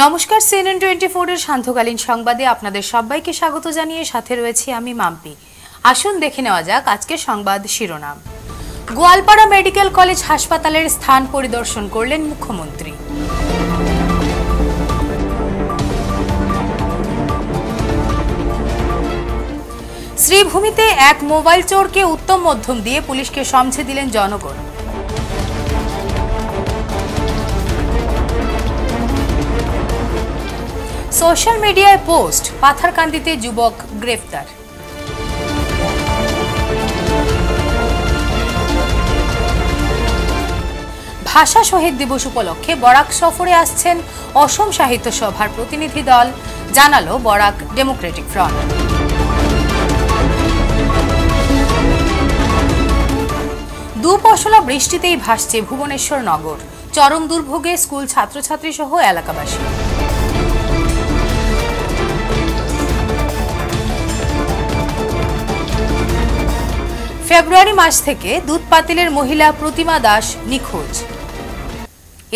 নমস্কার, CNN 24 এর সান্ধ্যকালীন সংবাদে আপনাদের সবাইকে স্বাগত জানিয়ে সাথে রয়েছি আমি মাম্পি। আসুন দেখে নেওয়া যাক আজকের সংবাদ শিরোনাম। গোয়ালপাড়া মেডিকেল কলেজ হাসপাতালের স্থান পরিদর্শন করলেন মুখ্যমন্ত্রী। শ্রীভূমিতে এক মোবাইল চোরকে উত্তম মধ্যম দিয়ে পুলিশকে সমঝে দিলেন জনগণ। সোশ্যাল মিডিয়ায় পোস্ট, পাথারকান্দিতে যুবক গ্রেফতার। ভাষা শহীদ দিবস উপলক্ষে বরাক সফরে আসছেন অসম সাহিত্য সভার প্রতিনিধি দল, জানালো বরাক ডেমোক্রেটিক ফ্রন্ট। দুপশলা বৃষ্টিতেই ভাসছে ভুবনেশ্বর নগর, চরম দুর্ভোগে স্কুল ছাত্রছাত্রী সহ এলাকাবাসী। ফেব্রুয়ারি মাস থেকে দুধ পাতিলের মহিলা প্রতিমা দাস নিখোঁজ।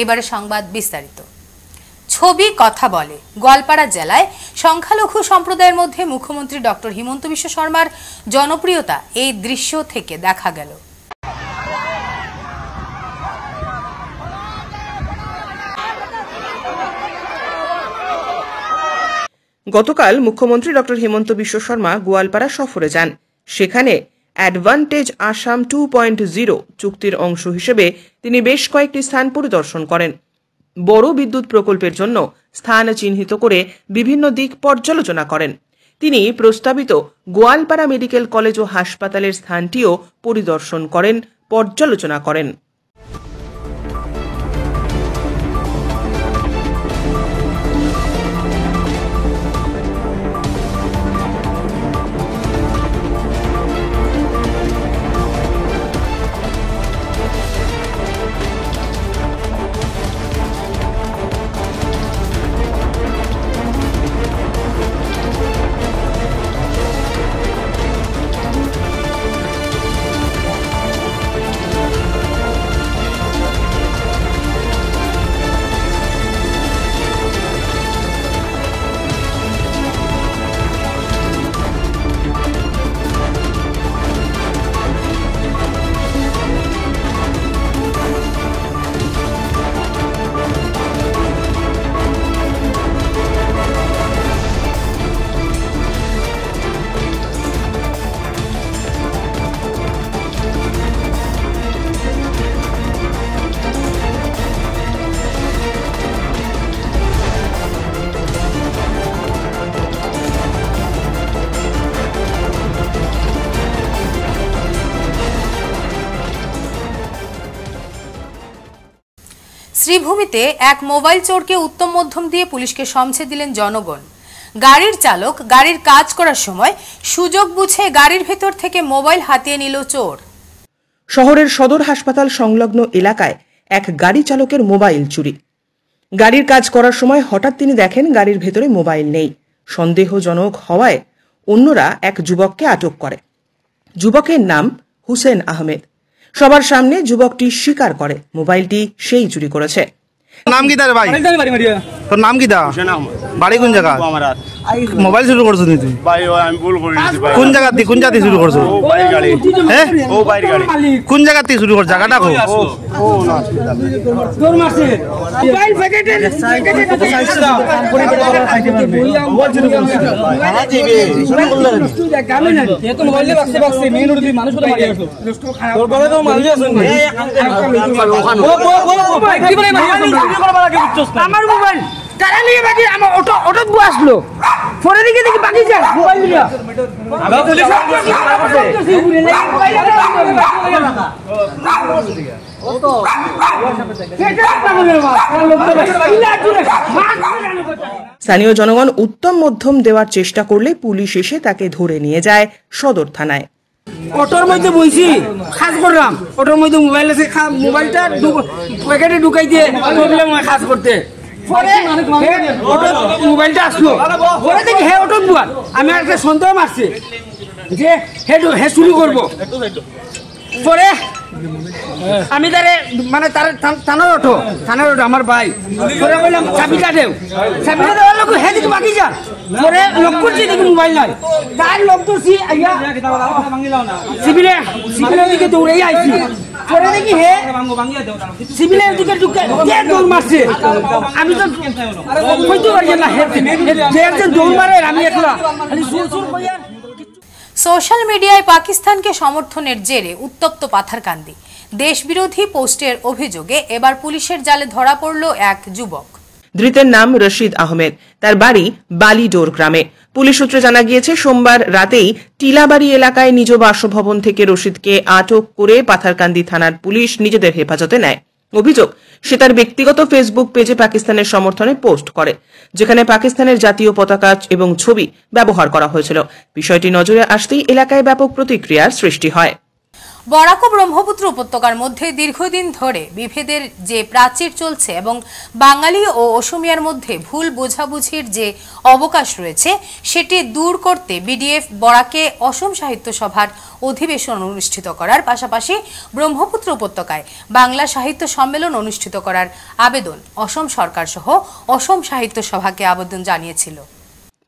এবারে সংবাদ বিস্তারিত। ছবি কথা বলে। গোয়ালপাড়া জেলায় সংখ্যালঘু সম্প্রদায়ের মধ্যে মুখ্যমন্ত্রী ডক্টর হিমন্ত বিশ্ব শর্মার জনপ্রিয়তা এই দৃশ্য থেকে দেখা গেল। গতকাল মুখ্যমন্ত্রী ডক্টর হিমন্ত বিশ্ব শর্মা গোয়ালপাড়া সফরে যান। সেখানে অ্যাডভান্টেজ আসাম 2.0 চুক্তির অংশ হিসেবে তিনি বেশ কয়েকটি স্থান পরিদর্শন করেন। বড় বিদ্যুৎ প্রকল্পের জন্য স্থান চিহ্নিত করে বিভিন্ন দিক পর্যালোচনা করেন। তিনি প্রস্তাবিত গোয়ালপাড়া মেডিকেল কলেজ ও হাসপাতালের স্থানটিও পরিদর্শন করেন, পর্যালোচনা করেন। শ্রীভূমিতে এক মোবাইল চোরকে উত্তম মধ্যম দিয়ে পুলিশকে সমঝে দিলেন জনগণ। গাড়ির চালক গাড়ির কাজ করার সময় সুযোগ বুঝে গাড়ির ভেতর থেকে মোবাইল হাতিয়ে নিল চোর। শহরের সদর হাসপাতাল সংলগ্ন এলাকায় এক গাড়ি চালকের মোবাইল চুরি। গাড়ির কাজ করার সময় হঠাৎ তিনি দেখেন গাড়ির ভেতরে মোবাইল নেই। সন্দেহজনক হওয়ায় অন্যরা এক যুবককে আটক করে। যুবকের নাম হুসেন আহমেদ। সবার সামনে যুবকটি স্বীকার করে মোবাইলটি সেই চুরি করেছে। নাম কি তার ভাই? তোর নাম কি দা? বাড়ি কোন জায়গা? মোবাইল শুরু করছো তুই? ভাই আমি ভুল করে দিয়েছি ভাই। কোন জায়গা থেকে কোন জাতি শুরু করছো? ও বাইর গাড়ি। হ্যাঁ ও বাইর গাড়ি। কোন জায়গা থেকে শুরু করছো? জায়গাটা কো? ও না তোর মারছে মোবাইল প্যাকেটে মোবাইল চুরি করছে। থানা থেকে শুরু করলেন তুই গামে না এত মোবাইল বাক্সে বাক্সে মেইন রোডে মানুষ তো মারি আসলো। তোর বলে তো মারি আসলো। ও ভাই কি বলে মারি আসলো? চুরি করবা লাগে বুঝছস না? আমার মোবাইল তারা নিয়ে বাকি আমার অটো বু আসলো। পরে দিকে দেখি বাকি যায় মোবাইল নিয়া আগা পুলিশ স্থানীয় জনগণ উত্তম মধ্যম দেওয়ার চেষ্টা করলে পুলিশ এসে তাকে ধরে নিয়ে যায় সদর থানায়। অটোর মধ্যে বইছি কাজ করলাম, অটোর মধ্যে মোবাইল আছে, মোবাইলটা প্যাকেটে ঢুকাই দিয়ে প্রবলেম হয় কাজ করতে। মোবাইলটা আসলো পরে দেখি হে অটো বুয়ার আমি একটা সন্দেহ মারছি যে হে চুরি করবো। পরে আমি তারে মানে তার থানার ওঠো আমার ভাই পরে বললাম চাবিটা দেওয়ার লোক হ্যাঁ দিকে বাকি যা পরে লোক করছি দেখি মোবাইল নাই তার লোক ধরছি সিভিলের দিকে দৌড়ে আইছি পরে দেখি হে সিভিলের দিকে দৌড় মারছে আমি তো কইতে পারি না হে দৌড় মারে আমি একলা খালি সুর কইয়া। সোশ্যাল মিডিয়ায় পাকিস্তানকে সমর্থনের জেরে উত্তপ্ত পাথারকান্দি। দেশবিরোধী পোস্টের অভিযোগে এবার পুলিশের জালে ধরা পড়ল এক যুবক। ধৃতের নাম রশিদ আহমেদ, তার বাড়ি বালিডোর গ্রামে। পুলিশ সূত্রে জানা গিয়েছে সোমবার রাতেই টিলাবাড়ি এলাকায় নিজ বাসভবন থেকে রশিদকে আটক করে পাথারকান্দি থানার পুলিশ নিজেদের হেফাজতে নেয়। অভিযোগ, সে তার ব্যক্তিগত ফেসবুক পেজে পাকিস্তানের সমর্থনে পোস্ট করে, যেখানে পাকিস্তানের জাতীয় পতাকা এবং ছবি ব্যবহার করা হয়েছিল। বিষয়টি নজরে আসতেই এলাকায় ব্যাপক প্রতিক্রিয়ার সৃষ্টি হয়। বরাক ও ব্রহ্মপুত্র উপত্যকার মধ্যে দীর্ঘদিন ধরে বিভেদের যে প্রাচীর চলছে এবং বাঙালি ও অসমিয়ার মধ্যে ভুল বোঝাবুঝির যে অবকাশ রয়েছে সেটি দূর করতে বিডিএফ বরাকে অসম সাহিত্য সভার অধিবেশন অনুষ্ঠিত করার পাশাপাশি ব্রহ্মপুত্র উপত্যকায় বাংলা সাহিত্য সম্মেলন অনুষ্ঠিত করার আবেদন অসম সরকার সহ অসম সাহিত্য সভাকে আবেদন জানিয়েছিল।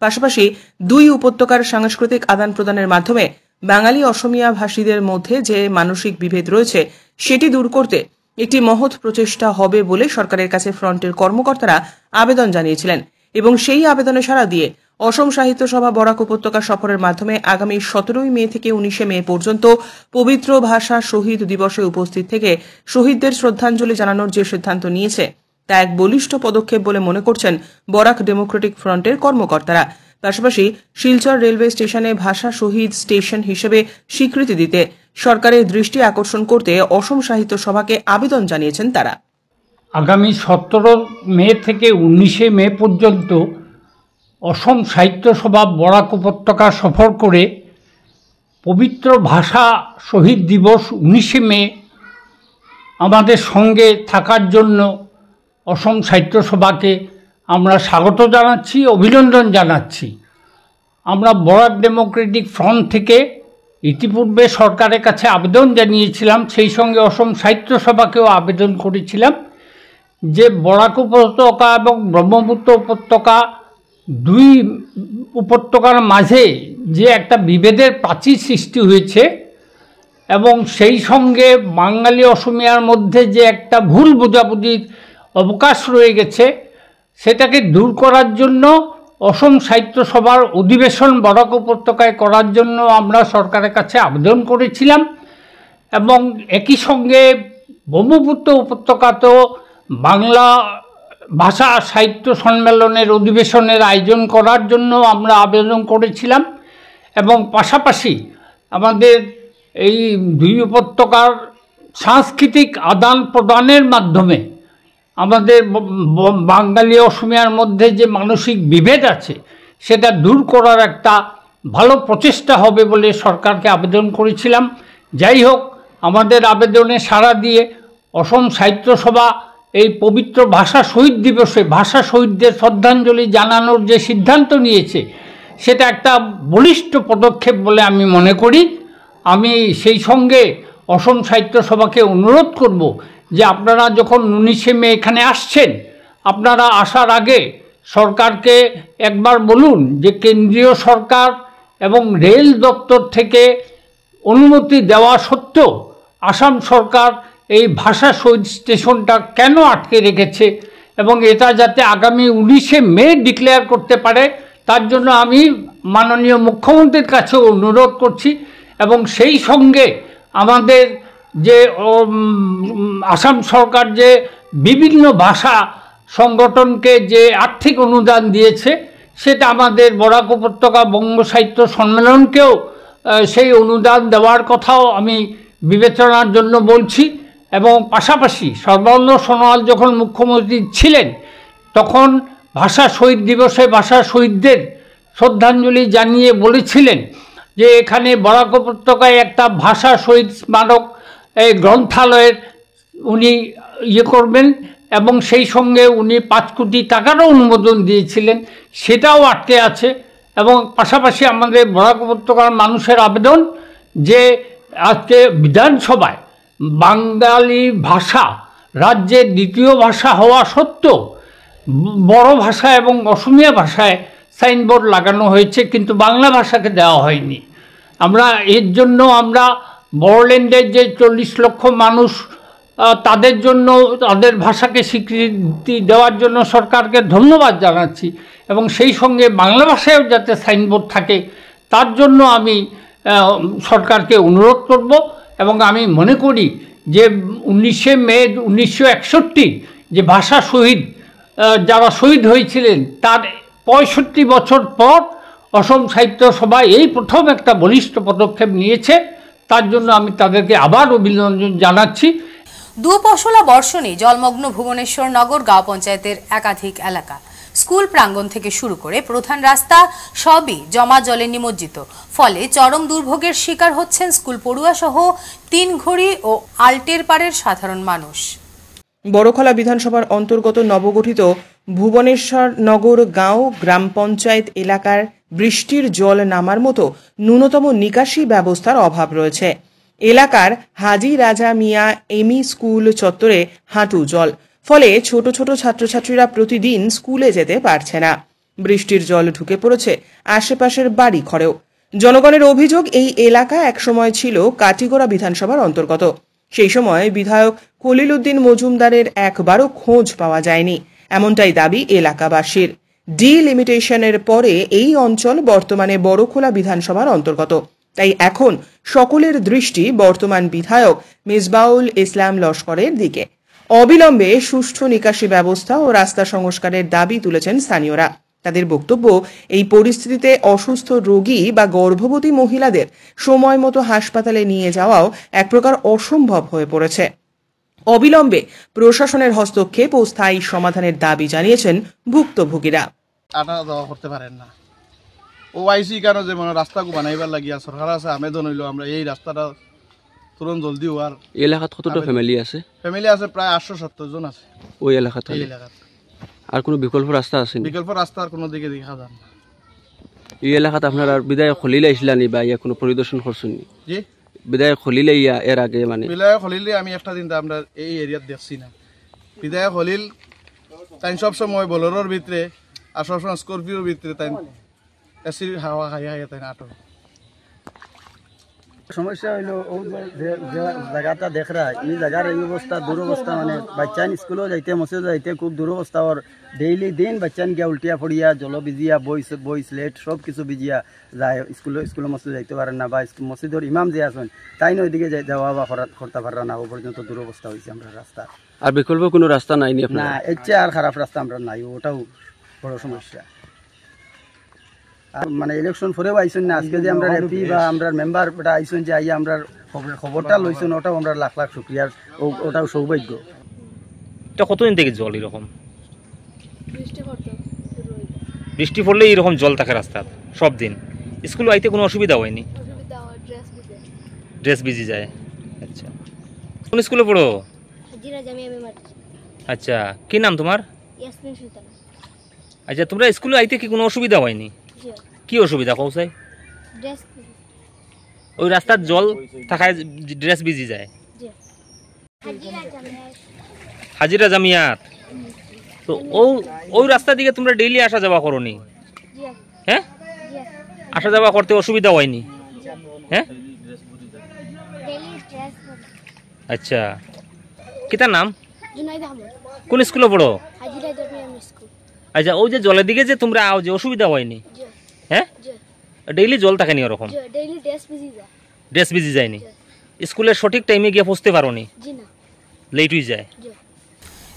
পাশাপাশি দুই উপত্যকার সাংস্কৃতিক আদান প্রদানের মাধ্যমে বাঙালি অসমিয়া ভাষীদের মধ্যে যে মানসিক বিভেদ রয়েছে সেটি দূর করতে একটি মহৎ প্রচেষ্টা হবে বলে সরকারের কাছে ফ্রন্টের কর্মকর্তারা আবেদন জানিয়েছিলেন এবং সেই আবেদনে সাড়া দিয়ে অসম সাহিত্য সভা বরাক উপত্যকা সফরের মাধ্যমে আগামী 17 মে থেকে 19 মে পর্যন্ত পবিত্র ভাষা শহীদ দিবসে উপস্থিত থেকে শহীদদের শ্রদ্ধাঞ্জলি জানানোর যে সিদ্ধান্ত নিয়েছে তা এক বলিষ্ঠ পদক্ষেপ বলে মনে করছেন বরাক ডেমোক্রেটিক ফ্রন্টের কর্মকর্তারা। পাশাপাশি শিলচর রেলওয়ে স্টেশনে ভাষা শহীদ স্টেশন হিসেবে স্বীকৃতি দিতে সরকারের দৃষ্টি আকর্ষণ করতে অসম সাহিত্য সভাকে আবেদন জানিয়েছেন তারা। আগামী 17 মে থেকে 19 মে পর্যন্ত অসম সাহিত্য সভা বরাক উপত্যকা সফর করে পবিত্র ভাষা শহীদ দিবস 19 মে আমাদের সঙ্গে থাকার জন্য অসম সাহিত্য সভাকে আমরা স্বাগত জানাচ্ছি, অভিনন্দন জানাচ্ছি। আমরা বরাক ডেমোক্রেটিক ফ্রন্ট থেকে ইতিপূর্বে সরকারের কাছে আবেদন জানিয়েছিলাম, সেই সঙ্গে অসম সাহিত্য সভাকেও আবেদন করেছিলাম যে বরাক উপত্যকা এবং ব্রহ্মপুত্র উপত্যকা দুই উপত্যকার মাঝে যে একটা বিভেদের প্রাচীর সৃষ্টি হয়েছে এবং সেই সঙ্গে বাঙালি অসমিয়ার মধ্যে যে একটা ভুল বোঝাবুঝির অবকাশ রয়ে গেছে সেটাকে দূর করার জন্য অসম সাহিত্য সভার অধিবেশন বরাক উপত্যকায় করার জন্য আমরা সরকারের কাছে আবেদন করেছিলাম এবং একই সঙ্গে ব্রহ্মপুত্র উপত্যকাতেও বাংলা ভাষা সাহিত্য সম্মেলনের অধিবেশনের আয়োজন করার জন্য আমরা আবেদন করেছিলাম এবং পাশাপাশি আমাদের এই দুই উপত্যকার সাংস্কৃতিক আদান প্রদানের মাধ্যমে আমাদের বাঙালি অসমিয়ার মধ্যে যে মানসিক বিভেদ আছে সেটা দূর করার একটা ভালো প্রচেষ্টা হবে বলে সরকারকে আবেদন করেছিলাম। যাই হোক, আমাদের আবেদনে সাড়া দিয়ে অসম সাহিত্য সভা এই পবিত্র ভাষা শহীদ দিবসে ভাষা শহীদদের শ্রদ্ধাঞ্জলি জানানোর যে সিদ্ধান্ত নিয়েছে সেটা একটা বলিষ্ঠ পদক্ষেপ বলে আমি মনে করি। আমি সেই সঙ্গে অসম সাহিত্য সভাকে অনুরোধ করব যে আপনারা যখন 19 মে এখানে আসছেন, আপনারা আসার আগে সরকারকে একবার বলুন যে কেন্দ্রীয় সরকার এবং রেল দপ্তর থেকে অনুমতি দেওয়া সত্ত্বেও আসাম সরকার এই ভাষা শহীদ স্টেশনটা কেন আটকে রেখেছে এবং এটা যাতে আগামী 19 মে ডিক্লেয়ার করতে পারে তার জন্য আমি মাননীয় মুখ্যমন্ত্রীর কাছে অনুরোধ করছি এবং সেই সঙ্গে আমাদের যে আসাম সরকার যে বিভিন্ন ভাষা সংগঠনকে যে আর্থিক অনুদান দিয়েছে সেটা আমাদের বরাক উপত্যকা বঙ্গ সাহিত্য সম্মেলনকেও সেই অনুদান দেওয়ার কথাও আমি বিবেচনার জন্য বলছি এবং পাশাপাশি সর্বানন্দ সোনোয়াল যখন মুখ্যমন্ত্রী ছিলেন তখন ভাষা শহীদ দিবসে ভাষা শহীদদের শ্রদ্ধাঞ্জলি জানিয়ে বলেছিলেন যে এখানে বরাক উপত্যকায় একটা ভাষা শহীদ স্মারক এই গ্রন্থালয়ের উনি করবেন এবং সেই সঙ্গে উনি 5 কোটি টাকারও অনুমোদন দিয়েছিলেন, সেটাও আটকে আছে। এবং পাশাপাশি আমাদের বরাক উপত্যকার মানুষের আবেদন যে আজকে বিধানসভায় বাঙালি ভাষা রাজ্যের দ্বিতীয় ভাষা হওয়া সত্ত্বেও বড় ভাষা এবং অসমীয়া ভাষায় সাইনবোর্ড লাগানো হয়েছে, কিন্তু বাংলা ভাষাকে দেওয়া হয়নি। এর জন্য আমরা বড়োল্যান্ডের যে 40 লক্ষ মানুষ তাদের জন্য তাদের ভাষাকে স্বীকৃতি দেওয়ার জন্য সরকারকে ধন্যবাদ জানাচ্ছি, এবং সেই সঙ্গে বাংলা ভাষায়ও যাতে সাইনবোর্ড থাকে তার জন্য আমি সরকারকে অনুরোধ করব। এবং আমি মনে করি যে 19শে মে 1961 যে ভাষা শহীদ যারা শহীদ হয়েছিলেন তার 65 বছর পর অসম সাহিত্য সভা এই প্রথম একটা বলিষ্ঠ পদক্ষেপ নিয়েছে, তার জন্য আমি তাদেরকে আবার অভিনন্দন জানাচ্ছি। দুপশলা বর্ষণে জলমগ্ন ভুবনেশ্বর নগর গাঁও পঞ্চায়েতের একাধিক এলাকা। স্কুল প্রাঙ্গণ থেকে শুরু করে প্রধান রাস্তা সবই জমা জলে নিমজ্জিত, ফলে চরম দুর্ভোগের শিকার হচ্ছেন স্কুল পড়ুয়া সহ 3 ঘড়ি ও আল্টের পাড়ের সাধারণ মানুষ। বড়খলা বিধানসভার অন্তর্গত নবগঠিত ভুবনেশ্বর নগর গাঁও গ্রাম পঞ্চায়েত এলাকার বৃষ্টির জল নামার মতো ন্যূনতম নিকাশি ব্যবস্থার অভাব রয়েছে। এলাকার হাজি রাজা মিয়া এমই স্কুল চত্বরে হাঁটু জল, ফলে ছোট ছোট ছাত্রছাত্রীরা প্রতিদিন স্কুলে যেতে পারছে না। বৃষ্টির জল ঢুকে পড়েছে আশেপাশের বাড়ি ঘরেও। জনগণের অভিযোগ, এই এলাকা একসময় ছিল কাটিগড়া বিধানসভার অন্তর্গত। সেই সময় বিধায়ক খলিল উদ্দিন মজুমদারের একবারও খোঁজ পাওয়া যায়নি, এমনটাই দাবি এলাকাবাসীর। ডিলিমিটেশনের পরে এই অঞ্চল বর্তমানে বড়খোলা বিধানসভার অন্তর্গত, তাই এখন সকলের দৃষ্টি বর্তমান বিধায়ক মিসবাউল ইসলাম লস্করের দিকে। অবিলম্বে সুষ্ঠু নিকাশি ব্যবস্থা ও রাস্তা সংস্কারের দাবি তুলেছেন স্থানীয়রা। তাদের বক্তব্য, এই পরিস্থিতিতে অসুস্থ রোগী বা গর্ভবতী মহিলাদের সময় মতো হাসপাতালে নিয়ে যাওয়াও এক প্রকার অসম্ভব হয়ে পড়েছে। অবিলম্বে প্রশাসনের হস্তক্ষেপ ও স্থায়ী সমাধানের দাবি জানিয়েছেন ভুক্তভোগীরা। আটা দেওয়া করতে পারেন না, ওআইসি কেন যে মানে রাস্তাকে বানাইবার লাগিয়া সরকার আছে আবেদন হইল আমরা এই রাস্তাটা তুরন্ত জলদি হওয়ার। এলাকাত কতটা ফ্যামিলি আছে? ফ্যামিলি আছে প্রায় 870 জন আছে ওই এলাকাতে। এই এলাকাত আর কোনো বিকল্প রাস্তা আছে? বিকল্প রাস্তা আর কোনো দিকে দেখা যায় না। এই এলাকাত আপনার আর বিধায়ক খলিল আইসলানি বা ইয়া কোনো পরিদর্শন করছেননি? জি, বিধায়ক খলিল ইয়া এর আগে মানে বিধায়ক খলিল আমি একটা দিন আমরা এই এরিয়াত দেখছি না। বিধায়ক খলিল তাই সবসময় বোলেরোর ভিতরে আর সবসময় স্করপিওর ভিতরে তাই এসির হাওয়া খাইয়া খাইয়া তাই নাটক। সমস্যা হইলো ও যে জায়গাটা দেখরা এই জায়গার এই অবস্থা দুরবস্থা, মানে বাচ্চান স্কুলেও যাইতে মসজিদ যাইতে খুব দুরবস্থা। ওর ডেইলি দিন বাচ্চান গিয়া উল্টিয়া পড়িয়া জল ভিজিয়া বই স্লেট সব কিছু ভিজিয়া যায় স্কুলে মসজিদ যাইতে পারেন না, বা মসজিদের ইমাম যে আছেন তাই ওইদিকে যাওয়া বা করতে পারে না। ও পর্যন্ত দুরবস্থা হয়েছে আমরা রাস্তা। আর বিকল্প কোনো রাস্তা নাই না, এর চেয়ে আর খারাপ রাস্তা আমরা নাই, ওটাও বড় সমস্যা। মানে ইলেকশন পরেও আইসেন না, আজকে যে আমরা এমপি বা আমরা মেম্বার আইসেন যে আইয়া আমরা খবরটা লইছেন, ওটাও আমরা লাখ লাখ শুক্রিয়ার, ওটাও সৌভাগ্য। এটা কতদিন থেকে জল এরকম? বৃষ্টি পড়লে এরকম জল থাকে রাস্তা সব দিন। স্কুল আইতে কোনো অসুবিধা হয়নি? ড্রেস ভিজে যায়। আচ্ছা, কোন স্কুলে পড়ো? আচ্ছা, কি নাম তোমার? আচ্ছা, তোমরা স্কুলে আইতে কি কোনো অসুবিধা হয়নি? কি অসুবিধা কৌসাই? ওই রাস্তার জল থাকায় ড্রেস ভিজে যায়। হাজিরা জামিয়াত, তো ওই রাস্তা দিকে তোমরা ডেইলি আসা যাওয়া করনি? হ্যাঁ, আসা যাওয়া করতে অসুবিধা হয়নি? হ্যাঁ, আচ্ছা, কিতার নাম? কোন স্কুলে পড়ো? আচ্ছা, ওই যে জলের দিকে যে তোমরা আও যে অসুবিধা হয়নি? হ্যাঁ, ডেইলি জল থাকেনি ওরকম? ড্রেস ভিজে যায়নি? স্কুলের সঠিক টাইমে গিয়ে পৌঁছতে পারো নি? লেট হয়ে যায়।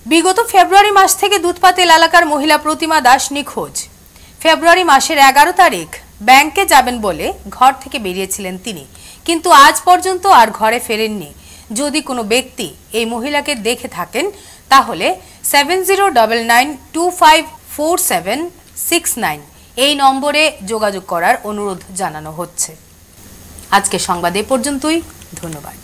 বিগত ফেব্রুয়ারি মাস থেকে দুধপাতিল এলাকার মহিলা প্রতিমা দাস নিখোঁজ। ফেব্রুয়ারি মাসের 11 তারিখ ব্যাংকে যাবেন বলে ঘর থেকে বেরিয়েছিলেন তিনি, কিন্তু আজ পর্যন্ত আর ঘরে ফেরেননি। যদি কোনো ব্যক্তি এই মহিলাকে দেখে থাকেন তাহলে 7099254769 এই নম্বরে যোগাযোগ করার অনুরোধ জানানো হচ্ছে। আজকে সংবাদ এ পর্যন্তই, ধন্যবাদ।